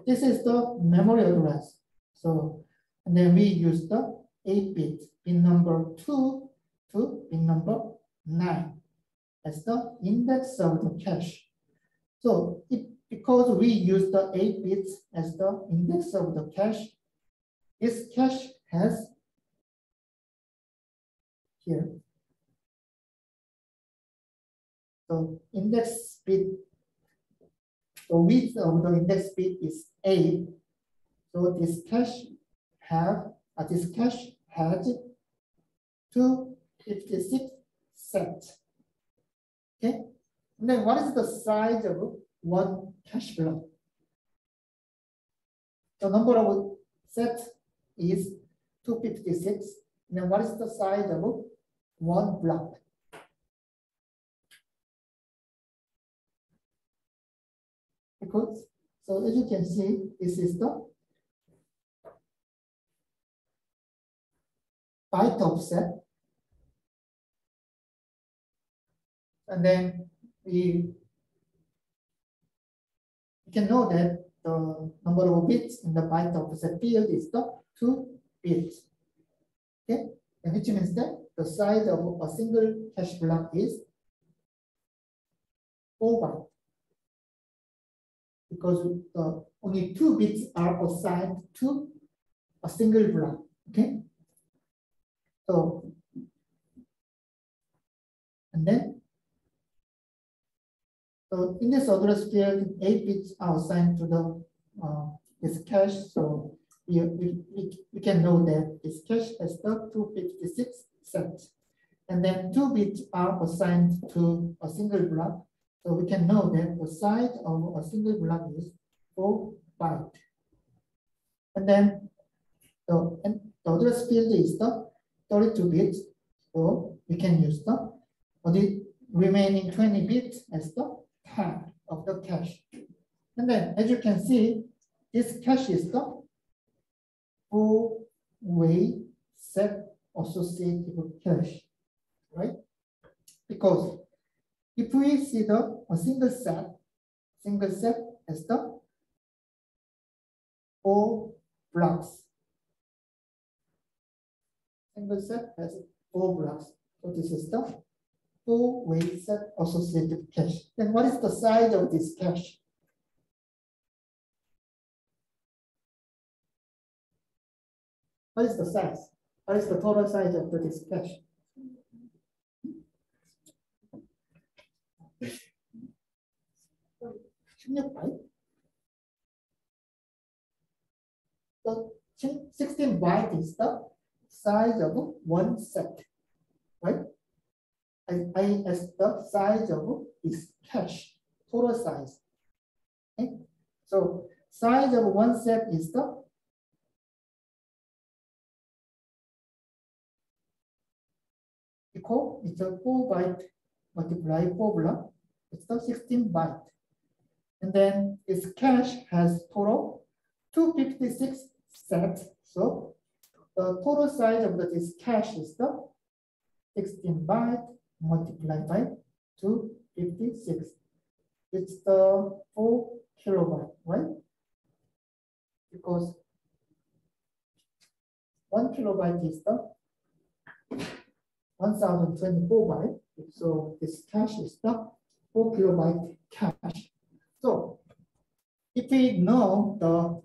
this is the memory address. So and then we use the 8-bit pin number 2 to pin number 9 as the index of the cache. So because we use the 8 bits as the index of the cache, this cache has here. So index bit, the width of the index bit is 8. So this cache has 256 sets. Okay. And then what is the size of one cache block? The number of sets is 256. And then what is the size of one block? because, so as you can see, this is the byte offset. And then we can know that the number of bits in the byte offset field is the 2 bits. Okay, and which means that the size of a single cache block is 4 bytes. Because only 2 bits are assigned to a single block. Okay, so and then so in this address field, 8 bits are assigned to the this cache. So we can know that this cache has the 256 sets, and then 2 bits are assigned to a single block. So we can know that the size of a single block is 4 bytes. And then the address field is the 32 bits. So we can use the remaining 20 bits as the tag of the cache. And then as you can see, this cache is the 4-way set associative cache, right? Because if we see a single set as the 4 blocks. Single set has 4 blocks. So this is the 4-way set associative cache. Then what is the size of this cache? What is the size? What is the total size of this cache? So 16 bytes is the size of one set, right? I as the size of this cache, total size. Okay? So size of one set is the equal, it's a 4 byte multiply 4 block, it's the 16 byte. And then its cache has total 256 sets. So the total size of this cache is the 16 byte multiplied by 256. It's the 4 kilobyte, right? Because 1 kilobyte is the 1024 byte. So this cache is the 4 kilobyte cache. So if we know the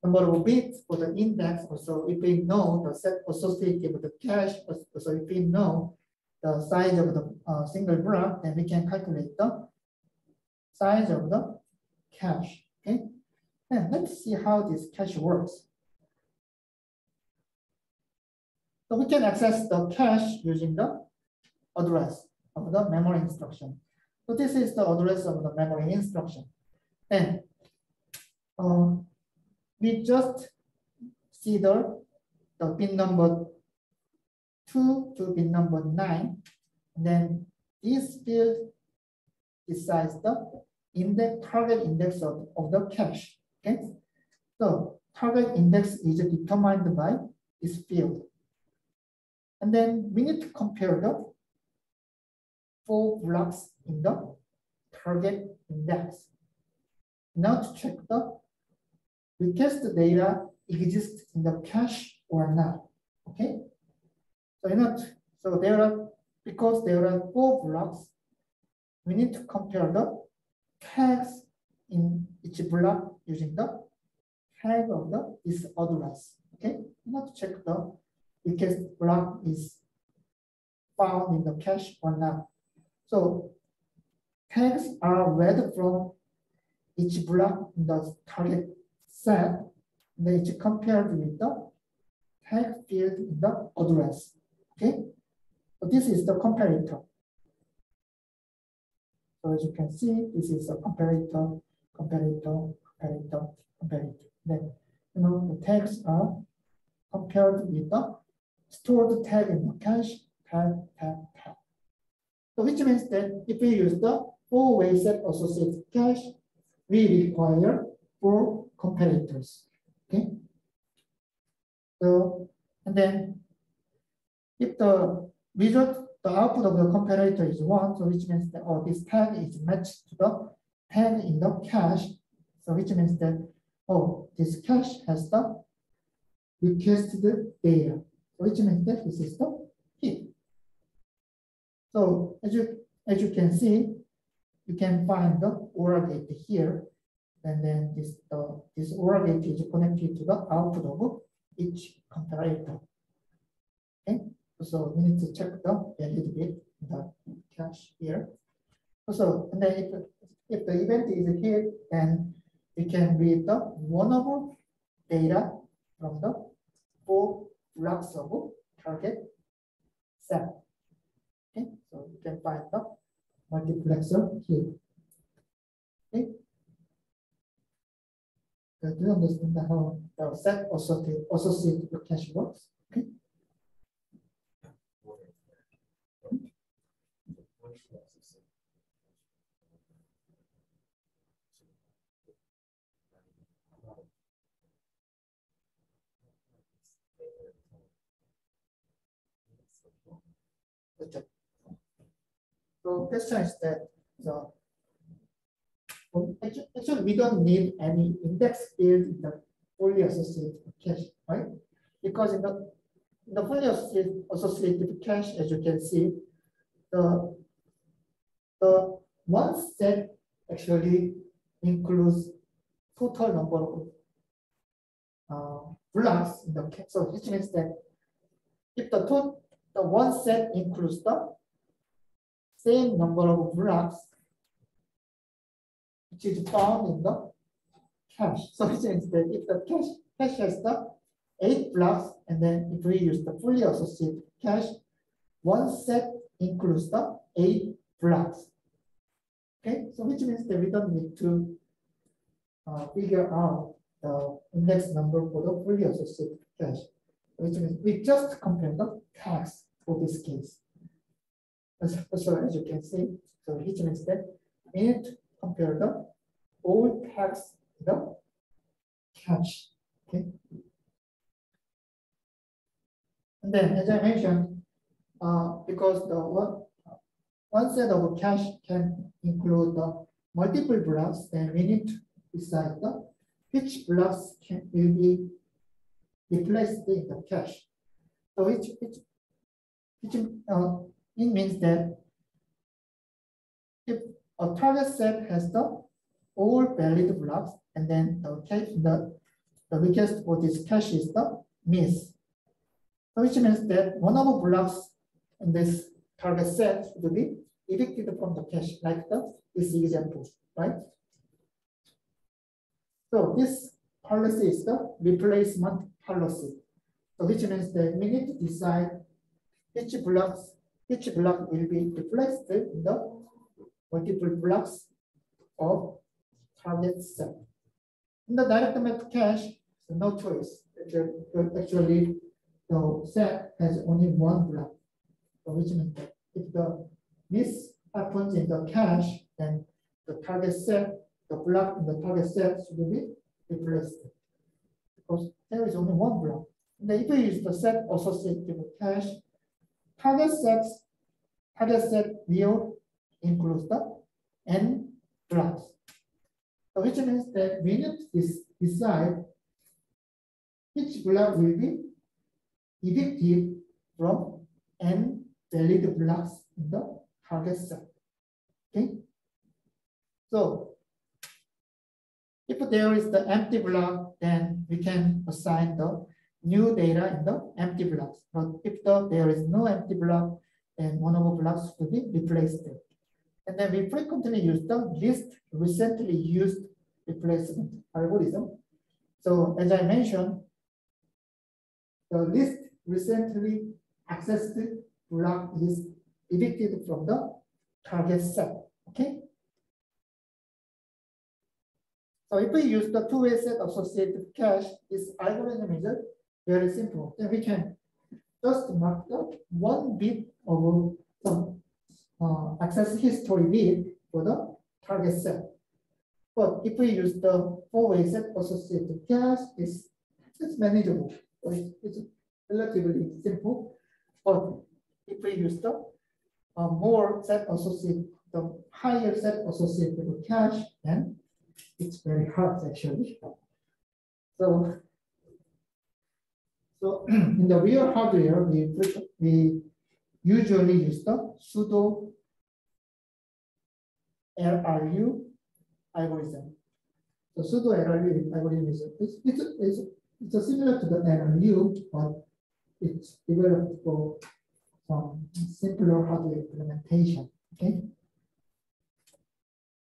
number of bits for the index, also if we know the set associated with the cache, so if we know the size of the single block, then we can calculate the size of the cache. Okay, and let's see how this cache works. So we can access the cache using the address of the memory instruction. So this is the address of the memory instruction. And we just see the pin number 2 to pin number 9. And then this field decides the target index of the cache. Okay. So target index is determined by this field. And then we need to compare the 4 blocks in the target index. Now to check the request data exists in the cache or not. Okay. So because there are 4 blocks, we need to compare the tags in each block using the tag of this address. Okay. Now to check the request block is found in the cache or not. So tags are read from each block in the target set. They each compared with the tag field in the address. Okay, so this is the comparator. So as you can see, this is a comparator. Then the tags are compared with the stored tag in the cache, tag. So which means that if we use the 4-way set associative cache, we require 4 comparators. Okay. So, and then if the result, the output of the comparator is 1, so which means that this tag is matched to the tag in the cache. So which means that this cache has the requested data, which means that this is the heap. So as you can see, you can find the OR gate here, and then this OR gate is connected to the output of each comparator. Okay, so we need to check the valid bit in the cache here. So, and then if the event is hit, then we can read the one-over data from the 4 blocks of target set. Okay, so you can find the multiplexer here. Okay, so do you understand how the set associated cache works? Okay. Okay. So question is that actually we don't need any index field in the fully associated cache, right? Because in the fully associated cache, as you can see, the one set actually includes total number of blocks in the cache. So which means that if the one set includes the same number of blocks which is found in the cache. So which means that if the cache has the 8 blocks, and then if we use the fully associated cache, one set includes the 8 blocks. Okay, so which means that we don't need to figure out the index number for the fully associated cache, which means we just compare the tags for this case. So as you can see, so which means that we need to compare the all tags in the cache. Okay. And then, as I mentioned, because the one set of cache can include the multiple blocks, then we need to decide which blocks will be replaced in the cache. So it means that if a target set has the all valid blocks, and then the request for this cache is the miss. So which means that one of the blocks in this target set will be evicted from the cache, like this example, right? So this policy is the replacement policy. So which means that we need to decide which block will be replaced in the multiple blocks of target set. In the direct map cache, so no choice. Actually, the set has only one block. So which means that if this happens in the cache, then the target set, the block in the target set should be replaced, because there is only one block. And if we use the set associated cache, target set will include the n blocks. So which means that we need to decide which block will be evicted from n valid blocks in the target set. Okay. So if there is the empty block, then we can assign the new data in the empty blocks. But if there is no empty block, then one of the blocks will be replaced. And then we frequently use the least recently used replacement algorithm. So as I mentioned, the least recently accessed block is evicted from the target set. Okay. So if we use the two-way set associated cache, this algorithm is very simple. Then we can just mark the one bit of some access history bit for the target set. But if we use the four-way set associative cache, it's manageable. So it's relatively simple. But if we use the more set associative, the higher set associative cache, then it's very hard actually. So in the real hardware, we usually use the pseudo LRU algorithm. The pseudo LRU algorithm it's similar to the LRU, but it's developed for some simpler hardware implementation. Okay.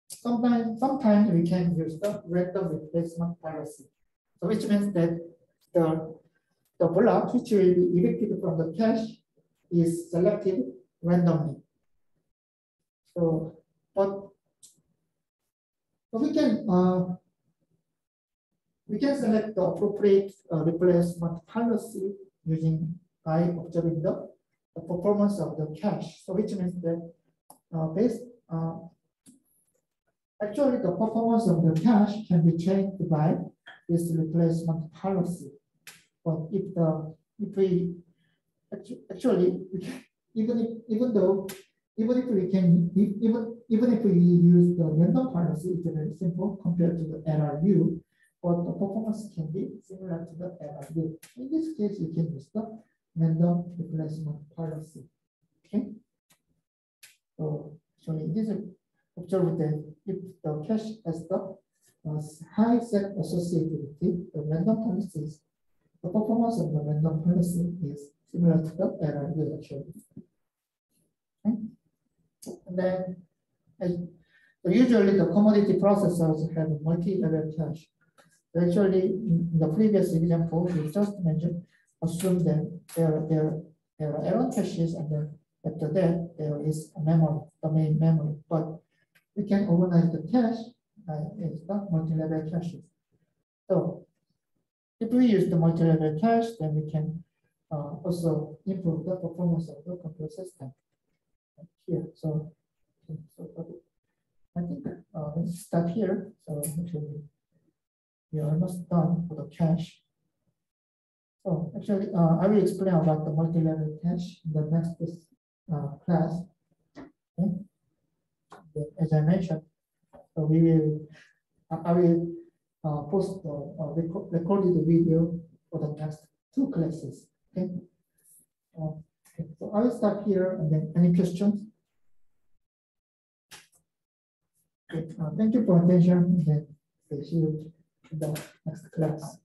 Sometimes we can use the random replacement policy. So which means that the block which will be evicted from the cache is selected randomly. So, but we can select the appropriate replacement policy by observing the performance of the cache. So which means that actually the performance of the cache can be changed by this replacement policy. But even if we use the random policy, it's very simple compared to the LRU, but the performance can be similar to the LRU. In this case, you can use the random replacement policy. Okay. So actually, this is observed that if the cache has the high set associativity, the random policy is the performance of the random policy is similar to the LRU actually. Okay. And then usually the commodity processors have multi-level cache. Actually, in the previous example, we just mentioned, assume that there are error caches, and then after that there is a memory, the main memory. But we can organize the cache as the multi-level caches. So if we use the multi-level cache, then we can also improve the performance of the computer system. Here, so I think let's start here. So actually, we are almost done for the cache. So actually, I will explain about the multi-level cache in the next class. Okay. As I mentioned, so I will post the recorded video for the next 2 classes. Okay. Okay. So I will stop here, and then any questions? Okay. Thank you for attention, and then see you in the next class.